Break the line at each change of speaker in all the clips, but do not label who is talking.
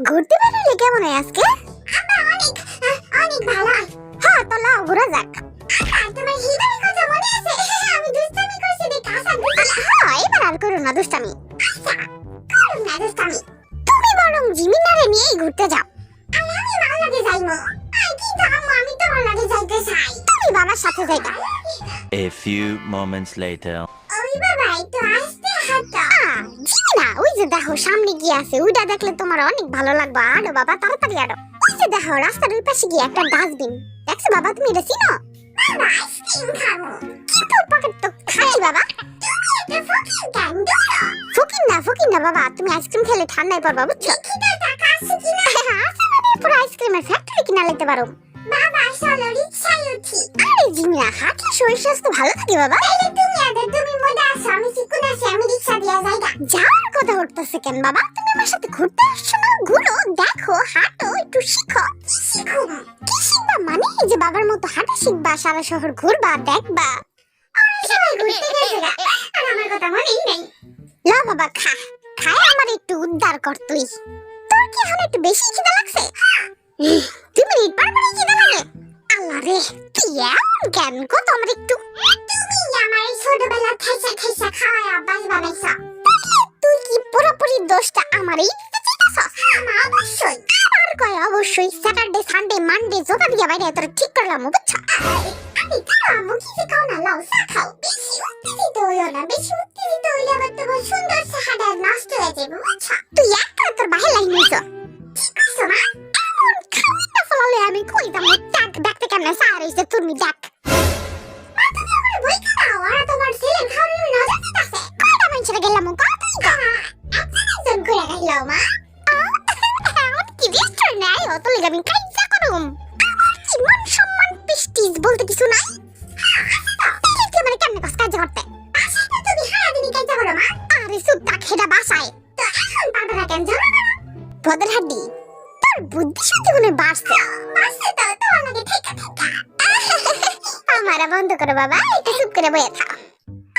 ঘুরতে বেরোলে কেমন হয় আজকে?
আব্বা অনেক অনেক ভালো।
হ্যাঁ তো লাও ঘোরা যাক।
তোমার হিবাই কথা মনে আছে? আমি দুষ্টামি করছি দেখে আশা বুঝি।
হ্যাঁ এবার আর করো না দুষ্টামি।
আচ্ছা করুন না দুষ্টামি।
তুমি বরং জিমিনারে নিয়েই ঘুরতে যাও।
আমি বাংলাদেশ যাইমু। কিন্তু আম্মু আমি তোমার লাগে যাইতে চাই।
তুমি বাবার সাথে যাইবা।
A few moments later.
ওই বাবা একটু আস্তে হাঁটো।
জিমিনা ওই যে দেখো সামনে কি আছে, ওইটা দেখলে তোমার অনেক ভালো লাগবে। আড়ো বাবা তাড়াতাড়ি আড়ো। ওই যে দেখো রাস্তার ওই পাশে গিয়ে একটা ডাস্টবিন দেখছো বাবা, তুমি এটা চিনো?
বাবা আইসক্রিম খাবো।
কিন্তু পকেট তো খালি বাবা।
তুমি একটা ফকির কেন দৌড়ো?
ফকির না বাবা, তুমি আইসক্রিম খেলে ঠান্ডায় পড়বা বুঝছো?
দেখি তো টাকা আছে কিনা।
আছে মানে পুরো আইসক্রিমের ফ্যাক্টরি কিনা লাগতে পারো।
বাবা চলো রিক্সায় উঠি।
আরে জিমিনা হাঁটলে শরীর স্বাস্থ্য ভালো থাকে বাবা।
তাইলে তুমি মোটা আছো আমি চিকুন আছি, আমি রিক্সা দিয়া যাইগা।
যাওয়ার কথা উঠতেছে কেন বাবা? তুমি আমার সাথে ঘুরতে আসছো না? ঘুরো, দেখো, হাঁটো, একটু শিখো।
শিখুম।
কি শিখবা মানে? এই যে বাবার মতো হাঁটা শিখবা, সারা শহর ঘুরবা, দেখবা।
সবাই ঘুরতে গেছে গা। আর আমার কথা মনেই নাই।
লা বাবা খায় আমার একটু উদ্ধার কর তুই। তোর কি এখন একটু বেশি খিদা লাগছে? 2 মিনিট পর পরই খিদা লাগে। আল্লাহ রে, তুই এমন কেন গো? তো আমার একটু
তুমি আমার এই ছোটবেলা খাইছা খাইছা খাওয়ায় অভ্যাস বানাইছো।
তুই কি পুরোপুরি দোষটা আমারই দিতে চাইতাছস?
আমার অবশ্যই।
আর কয় অবশ্যই স্যাটারডে সানডে মানডে জোতা দিয়া বাইরে তোর ঠিক করলাম বুঝছো?
আমি খাও আম্মু কিছু খাও না, লাও চা খাও। বেশি উত্তেজিত হইও না, বেশি উত্তেজিত হইলে আবার তোমার সুন্দর চেহারা নষ্ট হয়ে যাবে বুঝছো?
তুই একটা তোর বাহির লাইন হইছো।
ঠিক করছো মা?
এমন খাওয়াই না ফলালে আমি কই যাবো? টাক দেখতে কেমন সার হইছে তুমি দেখ।
মা তুমি আমার বই খাও, আর তোমার ছেলে খাওয়ানোর নজর দিতেছে।
কয়টা মানুষের গেলাম কত তুই কর।
একজন করে খাইলাও মা।
এমন কি রেস্টুরেন্ট নাই অত লেগে আমি কাইজা করুম? আমার কি মান সম্মান প্রেস্টিজ বলতে কিছু নাই? তুই মানে কেমনে কস কাজ করতে?
বাসায় তো তুমি সারাদিনই কাজ করো মা।
আরে সুপ তা খেডা বাসায়
তো এখন পারবে না কেন জানো না?
বদর হাড্ডি তোর বুদ্ধি শুদ্ধি মনে বাড়ছে।
বাসে তো তোমার লাগে ঠেকা ঠেকা।
আমারা বন্ধ করো বাবা, একটু চুপ করে বয়ে থাক।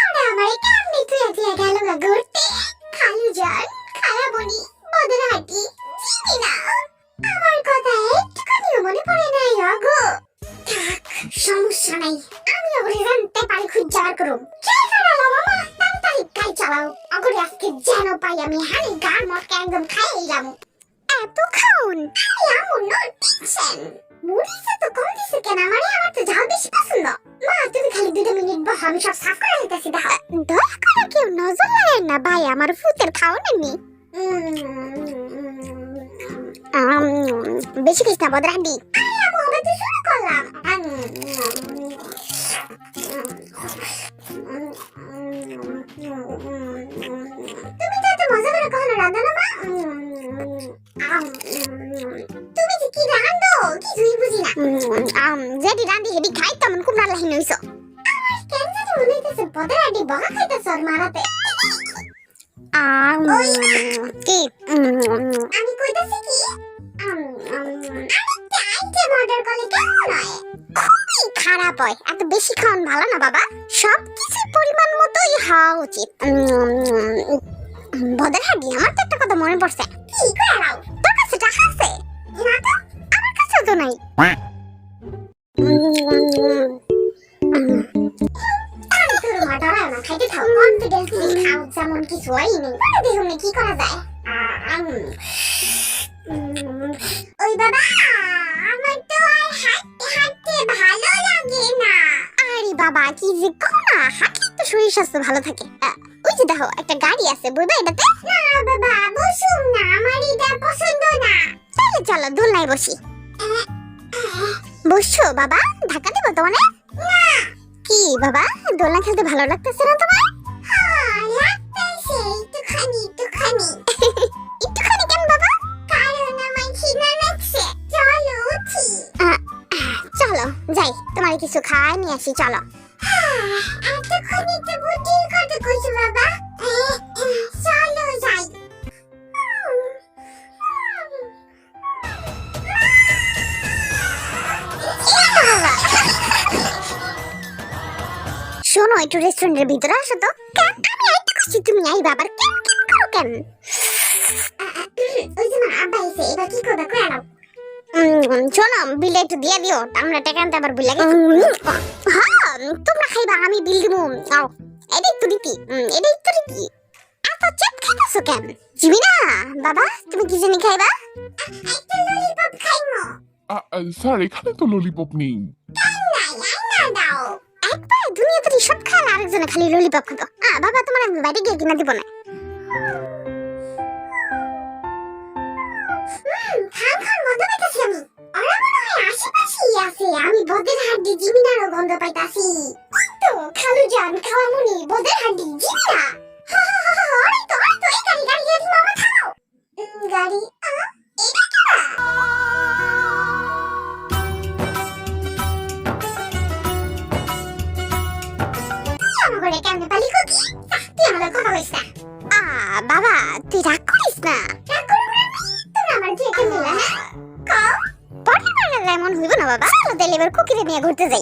আরে আমার এটা আপনি তুই গেল গা ঘুরতে। খালু যান খালাবনি বদরাটি চিনি না। আমার কথা একটুখানিও মনে পড়ে নাই গো। থাক সমস্যা নাই, আমি ওগুলি জানতে পারি খুঁজ যাওয়ার করুম। ড্রাইভার আলো মামা তাড়াতাড়ি গাড়ি চালাও। ওগুলি আজকে যেন পাই আমি হানি গান মটকে একদম খাইয়ে যাবো।
এত খাউন
আমার নো টেনশন। মুড়িতে তো কম দিছে কেন আমারে? আমার তো ঝাল বেশি পছন্দ। মা তুমি খালি 2 মিনিট বহ, আমি সব সাফ করে দিতেছি দেখো।
দয়া করে কেউ নজর লাগায় না ভাই, আমার ফুতের খাওয়ানো নি। বেশি কিছু না বদর হাড্ডি।
আমি আবার তো শুরু করলাম। তুমি তো এত মজা করে কখনো রাঁধো না মা। তুমি যে কি রাঁধো কিছুই বুঝি না।
যেটি রাঁধি হেডি খাই তেমন খুব নাল্লাহি নইছ।
কেন জানি মনে হইতেছে বদরাটি বকা খাইতেছ ওর মারাতে।
কি
আমি কইতাছি কি আরেকটা আইটেম অর্ডার করলে কেমন হয়?
খুবই খারাপ হয়, এত বেশি খাওয়ান ভালো না বাবা। সব কিছু পরিমাণ মতোই হওয়া উচিত। বদর হাড্ডি আমার তো একটা কথা মনে পড়ছে।
কি করাও?
তোর কাছে টাকা আছে?
না তো।
আমার কাছে তো নাই।
তোর মা ডরায় না, খাইতে থাও কনফিডেন্স নিয়ে খাও, যেমন কিছু হয়নি। পরে দেখুন কি করা যায়। ওই বাবা আমার তো আর হাঁটতে হাঁটতে ভালো লাগে না।
আরে বাবা কি যে কও না, হাঁটলে তো শরীর স্বাস্থ্য ভালো থাকে। ওই যে দেখো একটা গাড়ি আছে, বইবা এটাতে?
না বাবা বসুন না, আমার এটা পছন্দ না।
তাহলে চলো দোলনায় বসি। বসছো বাবা? ধাক্কা দেবো তোমার?
না
কি বাবা দোলনা খেলতে ভালো লাগতেছে না তোমার?
হ্যাঁ লাগতেছে একটুখানি।
একটুখানি কেন বাবা?
কারণ আমার খিদা লাগছে। চলো উঠি।
চলো যাই, তোমার কিছু খাওয়াই নিয়ে আসি চলো।
এতক্ষণ তো বুদ্ধির কথা কইছো বাবা। চলো যাই।
শোনো একটু রেস্টুরেন্টের ভিতরে আসো তো। আমি আইতে করছি তুমি আই বাবার কেন করো কেন?
ওই যে মা আব্বা এসে কি করবে কয়ে নাও।
শোনো বিলে একটু দিয়ে দিও, আমরা টাকা আনতে আবার বিল লাগে। হ্যাঁ তোমরা খাইবা, আমি বিল দিব। আও এটাই তো রীতি, এটাই তো রীতি। এত চেপ খাইতেছো কেন? জিমিনা বাবা তুমি কি জানি খাইবা?
একটা ললিপপ খাইমো।
স্যার এখানে তো ললিপপ নেই।
নাই আইনা দাও।
একবার দুনিয়াতে সব খায় আর আরেকজনে খালি ললিপপ খাতো। বাবা তোমার আমি বাইরে গিয়ে কিনা দিব না।
খান খান মজা পাইতাছি আমি। ওরা মনে হয় আশেপাশেই আছে। আমি বদের হাড্ডি জিমিনারও গন্ধ পাইতাছি। ওই তো খালু জান খাওয়ামুনি বদের হাড্ডি জিমিনা। ওরাই তো এই গাড়ি গাড়ি মামা খাও। গাড়ি এটা কেডা? আমাকে কেমনে পালি কুকি? তুই আমাদের কথা কইস না।
বাবা তুই রাগ করিস না।
রাগ করবো না আমি? তোমরা আমার দিয়ে কেমনে হ্যাঁ? কও।
পরে পারলে এমন হইব না বাবা। চলো তাহলে এবার কুকিরে নিয়ে ঘুরতে যাই।